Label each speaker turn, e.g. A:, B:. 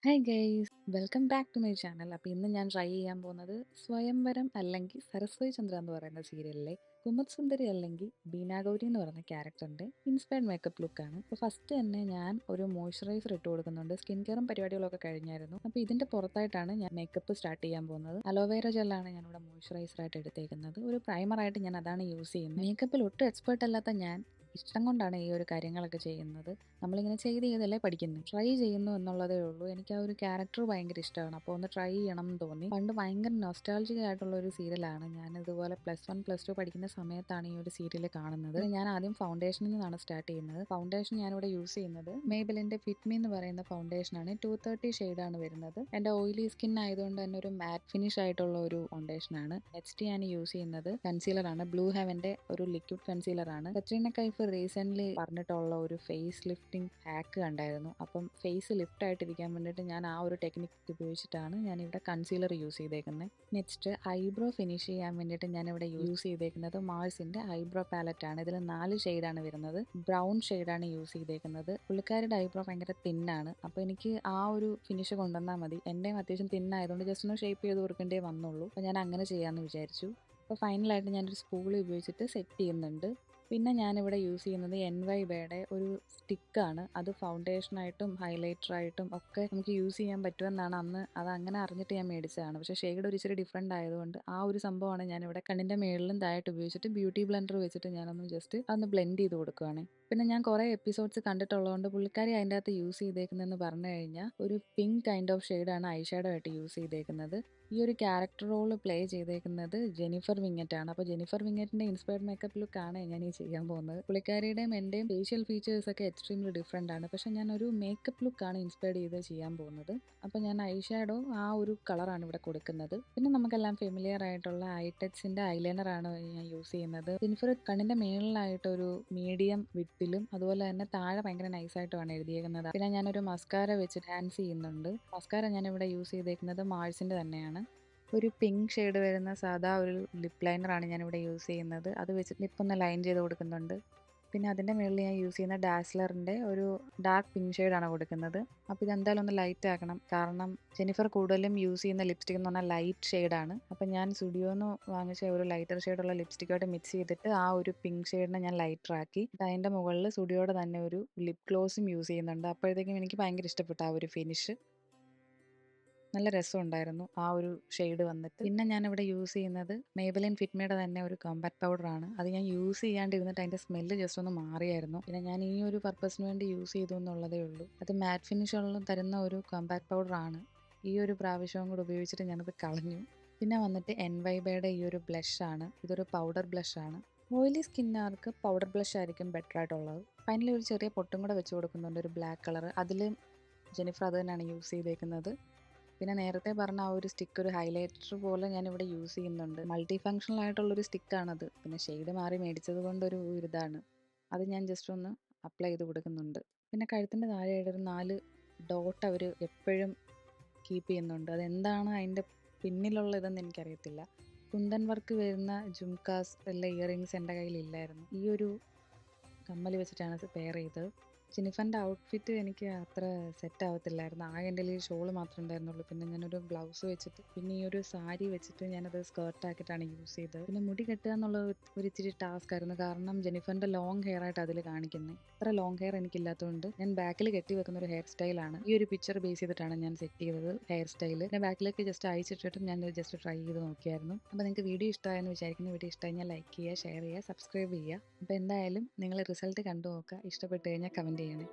A: Hi guys, welcome back to my channel. അപ്പോൾ ഇന്ന് ഞാൻ ട്രൈ ചെയ്യാൻ പോകുന്നത് സ്വയംവരം അല്ലെങ്കിൽ സരസ്വതി ചന്ദ്ര എന്ന് പറയുന്ന സീരിയലിലെ കുമുദ് സുന്ദരി അല്ലെങ്കിൽ ബീനാഗൗരി എന്ന് പറയുന്ന ക്യാരക്ടറിൻ്റെ ഇൻസ്പയർഡ് മേക്കപ്പ് ലുക്കാണ്. അപ്പോൾ ഫസ്റ്റ് തന്നെ ഞാൻ ഒരു മോയ്സ്ചറൈസർ ഇട്ട് കൊടുക്കുന്നുണ്ട്. സ്കിൻ കെയറും പരിപാടികളൊക്കെ കഴിഞ്ഞായിരുന്നു. അപ്പോൾ ഇതിൻ്റെ പുറത്തായിട്ടാണ് ഞാൻ മേക്കപ്പ് സ്റ്റാർട്ട് ചെയ്യാൻ പോകുന്നത്. അലോവേര ജെല്ലാണ് ഞാനിവിടെ മോയ്സ്ചറൈസറായിട്ട് എടുത്തേക്കുന്നത്. ഒരു പ്രൈമറായിട്ട് ഞാൻ അതാണ് യൂസ് ചെയ്യുന്നത്. മേക്കപ്പിൽ ഒട്ടും എക്സ്പേർട്ട് അല്ലാത്ത ഞാൻ ഇഷ്ടം കൊണ്ടാണ് ഈ ഒരു കാര്യങ്ങളൊക്കെ ചെയ്യുന്നത്. നമ്മളിങ്ങനെ ചെയ്തല്ലേ പഠിക്കുന്നത്. ട്രൈ ചെയ്യുന്നു എന്നുള്ളതേ ഉള്ളൂ. എനിക്ക് ആ ഒരു ക്യാരക്ടർ ഭയങ്കര ഇഷ്ടമാണ്. അപ്പോൾ ഒന്ന് ട്രൈ ചെയ്യണം എന്ന് തോന്നി. പണ്ട് ഭയങ്കര നൊസ്റ്റാൾജിക് ആയിട്ടുള്ള ഒരു സീരിയലാണ്. ഞാൻ ഇതുപോലെ +1 +2 പഠിക്കുന്ന സമയത്താണ് ഈ ഒരു സീരിയൽ കാണുന്നത്. ഞാൻ ആദ്യം ഫൗണ്ടേഷനിൽ നിന്നാണ് സ്റ്റാർട്ട് ചെയ്യുന്നത്. ഫൗണ്ടേഷൻ ഞാനിവിടെ യൂസ് ചെയ്യുന്നത് മേബലിൻ്റെ ഫിറ്റ്മി എന്ന് പറയുന്ന ഫൗണ്ടേഷനാണ്. 230 ഷെയ്ഡാണ് വരുന്നത്. എൻ്റെ ഓയിലി സ്കിൻ ആയതുകൊണ്ട് തന്നെ ഒരു മാറ്റ് ഫിനിഷ് ആയിട്ടുള്ള ഒരു ഫൗണ്ടേഷനാണ്. നെക്സ്റ്റ് ഞാൻ യൂസ് ചെയ്യുന്നത് കൺസീലറാണ്. ബ്ലൂ ഹെവൻ്റെ ഒരു ലിക്വിഡ് കൺസീലറാണ്. കത്രീന കൈഫ് റീസെൻ്റ്ലി പറഞ്ഞിട്ടുള്ള ഒരു ഫേസ് ലിഫ്റ്റിംഗ് ഹാക്ക് കണ്ടായിരുന്നു. അപ്പം ഫേസ് ലിഫ്റ്റ് ആയിട്ടിരിക്കാൻ വേണ്ടിയിട്ട് ഞാൻ ആ ഒരു ടെക്നിക്ക് ഉപയോഗിച്ചിട്ടാണ് ഞാനിവിടെ കൺസീലർ യൂസ് ചെയ്തേക്കുന്നത്. നെക്സ്റ്റ് ഐബ്രോ ഫിനിഷ് ചെയ്യാൻ വേണ്ടിയിട്ട് ഞാനിവിടെ യൂസ് ചെയ്തേക്കുന്നത് മാഴ്സിൻ്റെ ഐബ്രോ പാലറ്റാണ്. ഇതിൽ 4 ഷെയ്ഡാണ് വരുന്നത്. ബ്രൗൺ ഷെയ്ഡാണ് യൂസ് ചെയ്തേക്കുന്നത്. പുള്ളിക്കാരുടെ ഐബ്രോ ഭയങ്കര തിന്നാണ്. അപ്പോൾ എനിക്ക് ആ ഒരു ഫിനിഷ് കൊണ്ടുവന്നാൽ മതി. എൻ്റെയും അത്യാവശ്യം തിന്നായതുകൊണ്ട് ജസ്റ്റ് ഒന്ന് ഷേപ്പ് ചെയ്ത് കൊടുക്കേണ്ടേ വന്നുള്ളൂ. അപ്പോൾ ഞാൻ അങ്ങനെ ചെയ്യാമെന്ന് വിചാരിച്ചു. അപ്പോൾ ഫൈനലായിട്ട് ഞാനൊരു സ്പൂളി ഉപയോഗിച്ചിട്ട് സെറ്റ് ചെയ്യുന്നുണ്ട്. പിന്നെ ഞാനിവിടെ യൂസ് ചെയ്യുന്നത് NYBയുടെ ഒരു സ്റ്റിക്കാണ്. അത് ഫൗണ്ടേഷനായിട്ടും ഹൈലൈറ്ററായിട്ടും ഒക്കെ നമുക്ക് യൂസ് ചെയ്യാൻ പറ്റുമെന്നാണ് അന്ന് അത് അങ്ങനെ അറിഞ്ഞിട്ട് ഞാൻ മേടിച്ചതാണ്. പക്ഷേ ഷെയ്ഡ് ഒരു ഇച്ചിരി ഡിഫറെൻ്റ് ആയതുകൊണ്ട് ആ ഒരു സംഭവമാണ് ഞാനിവിടെ കണ്ണിൻ്റെ മേളിലും താഴോട്ട് ഉപയോഗിച്ചിട്ട് ബ്യൂട്ടി ബ്ലെൻഡർ വെച്ചിട്ട് ഞാനൊന്ന് ജസ്റ്റ് അതൊന്ന് ബ്ലെൻഡ് ചെയ്ത് കൊടുക്കുകയാണ്. പിന്നെ ഞാൻ കുറേ എപ്പിസോഡ്സ് കണ്ടിട്ടുള്ളതുകൊണ്ട് പുള്ളിക്കാരി അതിൻ്റെ അകത്ത് യൂസ് ചെയ്തേക്കുന്നതെന്ന് പറഞ്ഞു കഴിഞ്ഞാൽ ഒരു പിങ്ക് കൈൻഡ് ഓഫ് ഷെയ്ഡാണ് ഐ ഷാഡോ ആയിട്ട് യൂസ് ചെയ്തേക്കുന്നത്. ഈ ഒരു ക്യാരക്ടർ റോൾ പ്ലേ ചെയ്തേക്കുന്നത് ജെനിഫർ വിങ്ങറ്റ് ആണ്. അപ്പോൾ ജെനിഫർ വിങ്ങറ്റിൻ്റെ ഇൻസ്പയർഡ് മേക്കപ്പ് ലുക്കാണ് ഞാൻ ഈ ചെയ്യാൻ പോകുന്നത്. പുള്ളിക്കാരിയുടെയും എൻ്റെയും ഫേഷ്യൽ ഫീച്ചേഴ്സ് ഒക്കെ എക്സ്ട്രീംലി ഡിഫറെൻ്റ് ആണ്. പക്ഷേ ഞാനൊരു മേക്കപ്പ് ലുക്കാണ് ഇൻസ്പയർഡ് ചെയ്ത് ചെയ്യാൻ പോകുന്നത്. അപ്പോൾ ഞാൻ ഐ ഷാഡോ ആ ഒരു കളറാണ് ഇവിടെ കൊടുക്കുന്നത്. പിന്നെ നമുക്കെല്ലാം ഫെമിലിയർ ആയിട്ടുള്ള ഐടെക്സിൻ്റെ ഐലൈനറാണ് ഞാൻ യൂസ് ചെയ്യുന്നത്. ജെനിഫർ കണ്ണിൻ്റെ മേളിലായിട്ടൊരു മീഡിയം വിട്ടിലും അതുപോലെ തന്നെ താഴെ ഭയങ്കര നൈസായിട്ടുമാണ് എഴുതിയേക്കുന്നത്. പിന്നെ ഞാനൊരു മസ്കാര വെച്ച് ഡാൻസ് ചെയ്യുന്നുണ്ട്. മസ്കാര ഞാനിവിടെ യൂസ് ചെയ്തേക്കുന്നത് മാഴ്സിൻ്റെ തന്നെയാണ്. ഒരു പിങ്ക് ഷെയ്ഡ് വരുന്ന സാധാ ഒരു ലിപ്പ് ലൈനറാണ് ഞാനിവിടെ യൂസ് ചെയ്യുന്നത്. അത് വെച്ചിട്ട് ലിപ്പൊന്ന് ലൈൻ ചെയ്ത് കൊടുക്കുന്നുണ്ട്. പിന്നെ അതിൻ്റെ മുകളിൽ ഞാൻ യൂസ് ചെയ്യുന്ന ഡാസ്ലറിൻ്റെ ഒരു ഡാർക്ക് പിങ്ക് ഷെയ്ഡാണ് കൊടുക്കുന്നത്. അപ്പോൾ ഇതെന്തായാലും ഒന്ന് ലൈറ്റ് ആക്കണം. കാരണം ജെനിഫർ കൂടുതലും യൂസ് ചെയ്യുന്ന ലിപ്സ്റ്റിക് എന്ന് പറഞ്ഞാൽ ലൈറ്റ് ഷെയ്ഡാണ്. അപ്പം ഞാൻ സ്റ്റുഡിയോന്ന് വാങ്ങിച്ച ഒരു ലൈറ്റർ ഷെയ്ഡുള്ള ലിപ്സ്റ്റിക്കായിട്ട് മിക്സ് ചെയ്തിട്ട് ആ ഒരു പിങ്ക് ഷെയ്ഡിനെ ഞാൻ ലൈറ്ററാക്കി അതിൻ്റെ മുകളിൽ സ്റ്റുഡിയോയുടെ തന്നെ ഒരു ലിപ് ഗ്ലോസും യൂസ് ചെയ്യുന്നുണ്ട്. അപ്പോഴത്തേക്കും എനിക്ക് ഭയങ്കര ഇഷ്ടപ്പെട്ടു ആ ഒരു ഫിനിഷ്. നല്ല രസമുണ്ടായിരുന്നു ആ ഒരു ഷെയ്ഡ് വന്നിട്ട്. പിന്നെ ഞാനിവിടെ യൂസ് ചെയ്യുന്നത് മേബലിൻ ഫിറ്റ്മിയുടെ തന്നെ ഒരു കോമ്പാക്ട് പൗഡറാണ്. അത് ഞാൻ യൂസ് ചെയ്യാണ്ടിരുന്നിട്ട് അതിൻ്റെ സ്മെല്ല് ജസ്റ്റ് ഒന്ന് മാറിയായിരുന്നു. പിന്നെ ഞാൻ ഈ ഒരു പർപ്പസിന് വേണ്ടി യൂസ് ചെയ്തു എന്നുള്ളതേ ഉള്ളൂ. അത് മാറ്റ് ഫിനിഷുള്ള തരുന്ന ഒരു കോമ്പാക്ട് പൗഡറാണ്. ഈ ഒരു പ്രാവശ്യവും കൂടെ ഉപയോഗിച്ചിട്ട് ഞാനത് കളഞ്ഞു. പിന്നെ വന്നിട്ട് NYBയുടെ ഈ ഒരു ബ്ലഷാണ്. ഇതൊരു പൗഡർ ബ്ലഷാണ്. ഓയിലി സ്കിന്നുകാർക്ക് പൗഡർ ബ്ലഷ് ആയിരിക്കും ബെറ്റർ ആയിട്ടുള്ളത്. ഫൈനലി ഒരു ചെറിയ പൊട്ടും കൂടെ വെച്ച് കൊടുക്കുന്നുണ്ട്, ഒരു ബ്ലാക്ക് കളർ. അതിൽ ജെനിഫർ അത് തന്നെയാണ് യൂസ് ചെയ്തേക്കുന്നത്. പിന്നെ നേരത്തെ പറഞ്ഞ ആ ഒരു സ്റ്റിക്ക് ഒരു ഹൈലൈറ്റർ പോലെ ഞാനിവിടെ യൂസ് ചെയ്യുന്നുണ്ട്. മൾട്ടി ഫങ്ഷണൽ ആയിട്ടുള്ളൊരു സ്റ്റിക്കാണത്. പിന്നെ ഷെയ്ഡ് മാറി മേടിച്ചത് കൊണ്ടൊരു ഇതാണ്. അത് ഞാൻ ജസ്റ്റ് ഒന്ന് അപ്ലൈ ചെയ്ത് കൊടുക്കുന്നുണ്ട്. പിന്നെ കഴുത്തിൻ്റെ താഴെയായിട്ട് ഒരു 4 ഡോട്ട് അവർ എപ്പോഴും കീപ്പ് ചെയ്യുന്നുണ്ട്. അതെന്താണ് അതിൻ്റെ പിന്നിലുള്ള ഇതെന്ന് എനിക്കറിയത്തില്ല. കുന്തൻ വർക്ക് വരുന്ന ജുംകാസ് എല്ലാ ഇയറിങ്സ് എൻ്റെ കയ്യിലില്ലായിരുന്നു. ഈ ഒരു കമ്മൽ വെച്ചിട്ടാണ് പെയർ ചെയ്തത്. ജെനിഫറിൻ്റെ ഔട്ട്ഫിറ്റ് എനിക്ക് അത്ര സെറ്റ് ആവത്തില്ലായിരുന്നു. ആകെ എൻ്റെ കയ്യിൽ ഷോൾ മാത്രമേ ഉണ്ടായിരുന്നുള്ളൂ. പിന്നെ ഞാനൊരു ബ്ലൗസ് വെച്ചിട്ട് പിന്നെ ഈ ഒരു സാരി വെച്ചിട്ട് ഞാനത് സ്കേർട്ടാക്കിയിട്ടാണ് യൂസ് ചെയ്തത്. പിന്നെ മുടി കെട്ടുക എന്നുള്ള ഒരു ഇച്ചിരി ടാസ്ക് ആയിരുന്നു. കാരണം ജെനിഫറിൻ്റെ ലോങ് ഹെയർ ആയിട്ട് അതിൽ കാണിക്കുന്നത്. അത്ര ലോങ് ഹെയർ എനിക്കില്ലാത്തതുകൊണ്ട് ഞാൻ ബാക്കിൽ കെട്ടി വെക്കുന്ന ഒരു ഹെയർ സ്റ്റൈലാണ്. ഈ ഒരു പിക്ചർ ബേസ് ചെയ്തിട്ടാണ് ഞാൻ സെറ്റ് ചെയ്തത് ഹെയർ സ്റ്റൈൽ. പിന്നെ ബാക്കിലേക്ക് ജസ്റ്റ് അയച്ചിട്ടിട്ടും ഞാൻ ജസ്റ്റ് ട്രൈ ചെയ്ത് നോക്കിയായിരുന്നു. അപ്പോൾ നിങ്ങൾക്ക് വീഡിയോ ഇഷ്ടമായെന്ന് വിചാരിക്കുന്നു. വീഡിയോ ഇഷ്ടമായി കഴിഞ്ഞാൽ ലൈക്ക് ചെയ്യുക, ഷെയർ ചെയ്യുക, സബ്സ്ക്രൈബ് ചെയ്യുക. അപ്പോൾ എന്തായാലും നിങ്ങൾ റിസൾട്ട് കണ്ടു നോക്കുക. ഇഷ്ടപ്പെട്ട് കഴിഞ്ഞാൽ കമൻറ്റ് ചെയ്യണേ.